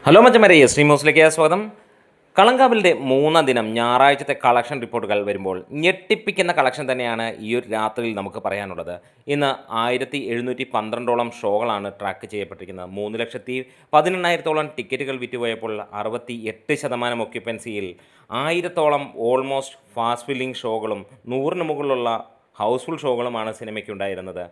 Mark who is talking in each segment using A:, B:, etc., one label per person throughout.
A: Hello മച്ചന്മാരെ, stream ഹൗസിലേക്ക് സ്വാഗതം. കളങ്കാവലിൻ്റെ മൂന്നാം ദിനം ഞായറാഴ്ചത്തെ കളക്ഷൻ റിപ്പോർട്ടുകൾ വരുമ്പോൾ ഞെട്ടിപ്പിക്കുന്ന കളക്ഷൻ തന്നെയാണ് ഈ ഒരു രാത്രിയിൽ നമുക്ക് പറയാനുള്ളത്. ഇന്ന് 1712ഓളം ഷോകളാണ് ട്രാക്ക് ചെയ്യപ്പെട്ടിരിക്കുന്നത്. 3,18,000-ഓളം ടിക്കറ്റുകൾ വിറ്റുപോയപ്പോൾ 68% ഒക്യുപ്പൻസിയിൽ 1000ഓളം ഓൾമോസ്റ്റ് ഫാസ്റ്റ് ഫില്ലിംഗ് ഷോകളും 100-ന് മുകളിലുള്ള ഹൗസ്ഫുൾ ഷോകളുമാണ് സിനിമയ്ക്കുണ്ടായിരുന്നത്.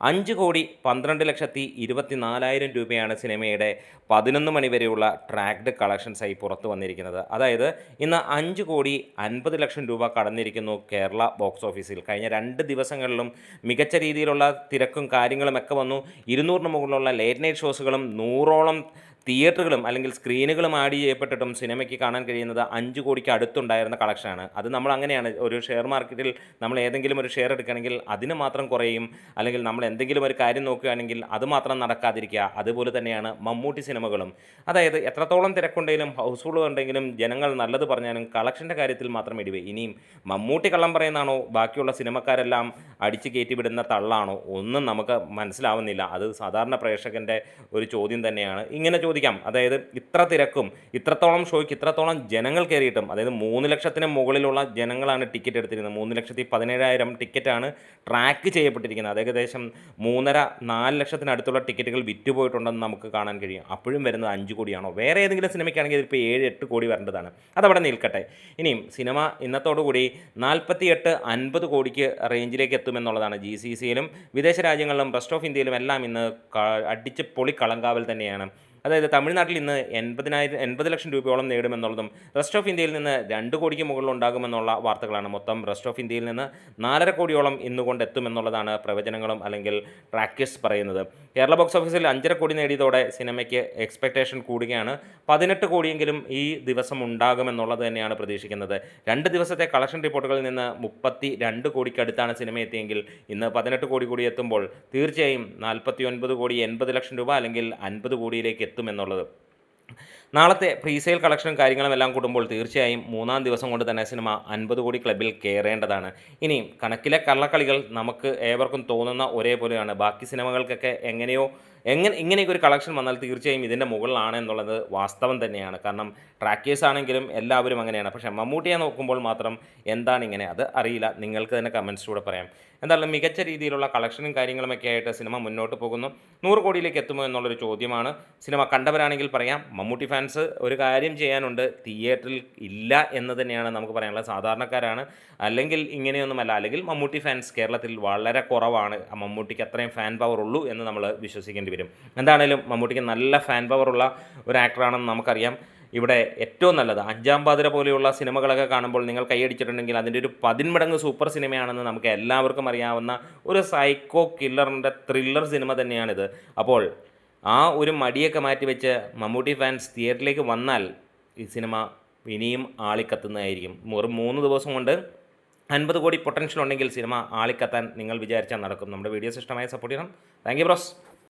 A: 5,12,24,000 രൂപയാണ് സിനിമയുടെ 11 മണി വരെയുള്ള ട്രാക്ഡ് കളക്ഷൻസായി പുറത്തു വന്നിരിക്കുന്നത്. അതായത് ഇന്ന് 5,50,00,000 രൂപ കടന്നിരിക്കുന്നു കേരള ബോക്സ് ഓഫീസിൽ. കഴിഞ്ഞ 2 ദിവസങ്ങളിലും മികച്ച രീതിയിലുള്ള തിരക്കും കാര്യങ്ങളുമൊക്കെ വന്നു. 200-ന് മുകളിലുള്ള ലേറ്റ് നൈറ്റ് ഷോസുകളും 100ഓളം തിയേറ്ററുകളും അല്ലെങ്കിൽ സ്ക്രീനുകളും ആഡ് ചെയ്യപ്പെട്ടിട്ടും സിനിമയ്ക്ക് കാണാൻ കഴിയുന്നത് 5 കോടിക്ക് അടുത്തുണ്ടായിരുന്ന കളക്ഷനാണ്. അത് നമ്മൾ അങ്ങനെയാണ്, ഒരു ഷെയർ മാർക്കറ്റിൽ നമ്മൾ ഏതെങ്കിലും ഒരു ഷെയർ എടുക്കുകയാണെങ്കിൽ അതിന് മാത്രം കുറയും, അല്ലെങ്കിൽ നമ്മൾ എന്തെങ്കിലും ഒരു കാര്യം നോക്കുകയാണെങ്കിൽ അത് മാത്രം നടക്കാതിരിക്കുക. അതുപോലെ തന്നെയാണ് മമ്മൂട്ടി സിനിമകളും. അതായത് എത്രത്തോളം തിരക്കുണ്ടെങ്കിലും ഹൗസ്ഫുൾ ഉണ്ടെങ്കിലും ജനങ്ങൾ നല്ലത് പറഞ്ഞാലും കളക്ഷൻ്റെ കാര്യത്തിൽ മാത്രം ഇടിവേ. ഇനിയും മമ്മൂട്ടി കള്ളം പറയുന്നതാണോ ബാക്കിയുള്ള സിനിമക്കാരെല്ലാം അടിച്ചു കയറ്റിവിടുന്ന തള്ളാണോ ഒന്നും നമുക്ക് മനസ്സിലാവുന്നില്ല. അത് സാധാരണ പ്രേക്ഷകൻ്റെ ഒരു ചോദ്യം തന്നെയാണ്. ഇങ്ങനെ ചോദിക്കാം, അതായത് ഇത്ര തിരക്കും ഇത്രത്തോളം ഷോയ്ക്ക് ഇത്രത്തോളം ജനങ്ങൾ കയറിയിട്ടും, അതായത് 3 ലക്ഷത്തിന് മുകളിലുള്ള ജനങ്ങളാണ് ടിക്കറ്റ് എടുത്തിരുന്നത്. 3,17,000 ടിക്കറ്റാണ് ട്രാക്ക് ചെയ്യപ്പെട്ടിരിക്കുന്നത്. അത് ഏകദേശം 3.5-4 ലക്ഷത്തിനടുത്തുള്ള ടിക്കറ്റുകൾ വിറ്റുപോയിട്ടുണ്ടെന്ന് നമുക്ക് കാണാൻ കഴിയും. അപ്പോഴും വരുന്നത് 5 കോടിയാണോ? വേറെ ഏതെങ്കിലും സിനിമയ്ക്കാണെങ്കിൽ ഇതിപ്പോൾ 7-8 കോടി വരേണ്ടതാണ്. അതവിടെ നിൽക്കട്ടെ. ഇനിയും സിനിമ ഇന്നത്തോടുകൂടി 48-50 കോടിക്ക് റേഞ്ചിലേക്ക് എത്തുമെന്നുള്ളതാണ്. GCCയിലും വിദേശ രാജ്യങ്ങളിലും റെസ്റ്റ് ഓഫ് ഇന്ത്യയിലും എല്ലാം ഇന്ന് അടിച്ച് പൊളി കളങ്കാവൽ തന്നെയാണ്. അതായത് തമിഴ്നാട്ടിൽ ഇന്ന് 80 ലക്ഷം രൂപയോളം നേടുമെന്നുള്ളതും റെസ്റ്റ് ഓഫ് ഇന്ത്യയിൽ നിന്ന് 2 കോടിക്ക് മുകളിൽ ഉണ്ടാകുമെന്നുള്ള വാർത്തകളാണ്. മൊത്തം റെസ്റ്റ് ഓഫ് ഇന്ത്യയിൽ നിന്ന് 4.5 കോടിയോളം ഇന്നുകൊണ്ട് എത്തുമെന്നുള്ളതാണ് പ്രവചനങ്ങളും അല്ലെങ്കിൽ ട്രാക്കേഴ്സ് പറയുന്നത്. കേരള ബോക്സ് ഓഫീസിൽ 5.5 കോടി നേടിയതോടെ സിനിമയ്ക്ക് എക്സ്പെക്റ്റേഷൻ കൂടുകയാണ്. 18 കോടിയെങ്കിലും ഈ ദിവസം ഉണ്ടാകുമെന്നുള്ളത് തന്നെയാണ് പ്രതീക്ഷിക്കുന്നത്. 2 ദിവസത്തെ കളക്ഷൻ റിപ്പോർട്ടുകളിൽ നിന്ന് 32 കോടിക്കടുത്താണ് സിനിമ എത്തിയെങ്കിൽ ഇന്ന് 18 കോടി കൂടി എത്തുമ്പോൾ തീർച്ചയായും 49 കോടി 80 ലക്ഷം രൂപ അല്ലെങ്കിൽ 50 കോടിയിലേക്ക് എത്തുമെന്നുള്ളത്. നാളത്തെ പ്രീസെയിൽ കളക്ഷനും കാര്യങ്ങളും എല്ലാം കൂടുമ്പോൾ തീർച്ചയായും 3-ാം ദിവസം കൊണ്ട് തന്നെ സിനിമ 50 കോടി ക്ലബിൽ കയറേണ്ടതാണ്. ഇനിയും കണക്കിലെ കള്ളക്കളികൾ നമുക്ക് ഏവർക്കും തോന്നുന്ന ഒരേപോലെയാണ്. ബാക്കി സിനിമകൾക്കൊക്കെ ഇങ്ങനെയൊക്കെ ഒരു കളക്ഷൻ വന്നാൽ തീർച്ചയായും ഇതിൻ്റെ മുകളിലാണ് എന്നുള്ളത് വാസ്തവം തന്നെയാണ്. കാരണം ട്രാക്കേഴ്സ് ആണെങ്കിലും എല്ലാവരും അങ്ങനെയാണ്. പക്ഷേ മമ്മൂട്ടിയെ നോക്കുമ്പോൾ മാത്രം എന്താണ് ഇങ്ങനെ, അത് അറിയില്ല. നിങ്ങൾക്ക് തന്നെ കമൻസിലൂടെ പറയാം. എന്തായാലും മികച്ച രീതിയിലുള്ള കളക്ഷനും കാര്യങ്ങളുമൊക്കെ ആയിട്ട് സിനിമ മുന്നോട്ട് പോകുന്നു. 100 കോടിയിലേക്ക് എത്തുമോ എന്നുള്ളൊരു ചോദ്യമാണ്. സിനിമ കണ്ടവരാണെങ്കിൽ പറയാം, മമ്മൂട്ടി ഫാൻസ് ഒരു കാര്യം ചെയ്യാനുണ്ട്, തിയേറ്ററിൽ ഇല്ല എന്ന് തന്നെയാണ് നമുക്ക് പറയാനുള്ളത്. സാധാരണക്കാരാണ്, അല്ലെങ്കിൽ ഇങ്ങനെയൊന്നുമല്ല, അല്ലെങ്കിൽ മമ്മൂട്ടി ഫാൻസ് കേരളത്തിൽ വളരെ കുറവാണ്. മമ്മൂട്ടിക്ക് അത്രയും ഫാൻ പവർ ഉള്ളൂ എന്ന് നമ്മൾ വിശ്വസിക്കേണ്ടി വരും. എന്താണേലും മമ്മൂട്ടിക്ക് നല്ല ഫാൻ പവറുള്ള ഒരു ആക്ടറാണെന്ന് നമുക്കറിയാം. ഇവിടെ ഏറ്റവും നല്ലത് 5-ാം പാതിര പോലെയുള്ള സിനിമകളൊക്കെ കാണുമ്പോൾ നിങ്ങൾ കൈയടിച്ചിട്ടുണ്ടെങ്കിൽ അതിൻ്റെ ഒരു 10 മടങ്ങ് സൂപ്പർ സിനിമയാണെന്ന് നമുക്ക് എല്ലാവർക്കും അറിയാവുന്ന ഒരു സൈക്കോ കില്ലറിൻ്റെ ത്രില്ലർ സിനിമ തന്നെയാണിത്. അപ്പോൾ ആ ഒരു മടിയൊക്കെ മാറ്റിവെച്ച് മമ്മൂട്ടി ഫാൻസ് തിയേറ്ററിലേക്ക് വന്നാൽ ഈ സിനിമ ഇനിയും ആളിക്കത്തുന്നതായിരിക്കും. വെറും 3 ദിവസം കൊണ്ട് 50 കോടി പൊട്ടൻഷ്യൽ ഉണ്ടെങ്കിൽ സിനിമ ആളിക്കത്താൻ നിങ്ങൾ വിചാരിച്ചാൽ നടക്കും. നമ്മുടെ വീഡിയോസ് ഇഷ്ടമായി സപ്പോർട്ട് ചെയ്യണം. Thank you bros.